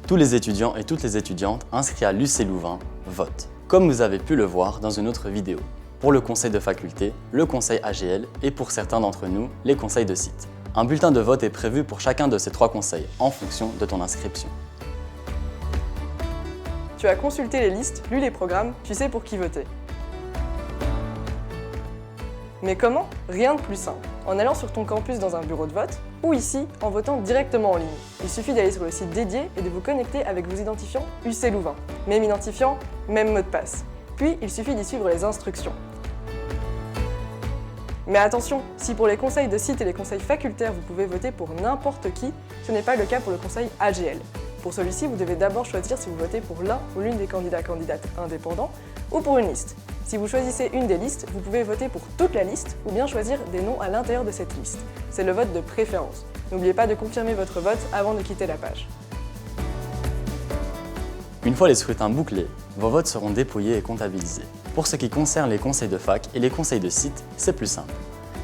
Tous les étudiants et toutes les étudiantes inscrits à l'UC Louvain votent, comme vous avez pu le voir dans une autre vidéo, pour le conseil de faculté, le conseil AGL et pour certains d'entre nous, les conseils de site. Un bulletin de vote est prévu pour chacun de ces 3 conseils en fonction de ton inscription. Tu as consulté les listes, lu les programmes, tu sais pour qui voter. Mais comment? Rien de plus simple. En allant sur ton campus dans un bureau de vote, ou ici, en votant directement en ligne. Il suffit d'aller sur le site dédié et de vous connecter avec vos identifiants UC Louvain. Même identifiant, même mot de passe. Puis, il suffit d'y suivre les instructions. Mais attention, si pour les conseils de site et les conseils facultaires, vous pouvez voter pour n'importe qui, ce n'est pas le cas pour le conseil AGL. Pour celui-ci, vous devez d'abord choisir si vous votez pour l'un ou l'une des candidats/candidates indépendants ou pour une liste. Si vous choisissez une des listes, vous pouvez voter pour toute la liste ou bien choisir des noms à l'intérieur de cette liste. C'est le vote de préférence. N'oubliez pas de confirmer votre vote avant de quitter la page. Une fois les scrutins bouclés, vos votes seront dépouillés et comptabilisés. Pour ce qui concerne les conseils de fac et les conseils de site, c'est plus simple.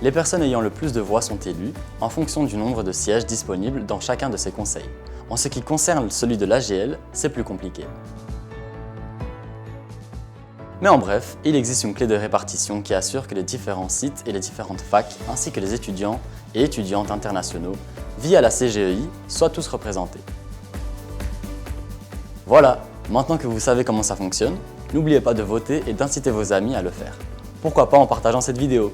Les personnes ayant le plus de voix sont élues en fonction du nombre de sièges disponibles dans chacun de ces conseils. En ce qui concerne celui de l'AGL, c'est plus compliqué. Mais en bref, il existe une clé de répartition qui assure que les différents sites et les différentes facs, ainsi que les étudiants et étudiantes internationaux, via la CGEI, soient tous représentés. Voilà, maintenant que vous savez comment ça fonctionne, n'oubliez pas de voter et d'inciter vos amis à le faire. Pourquoi pas en partageant cette vidéo?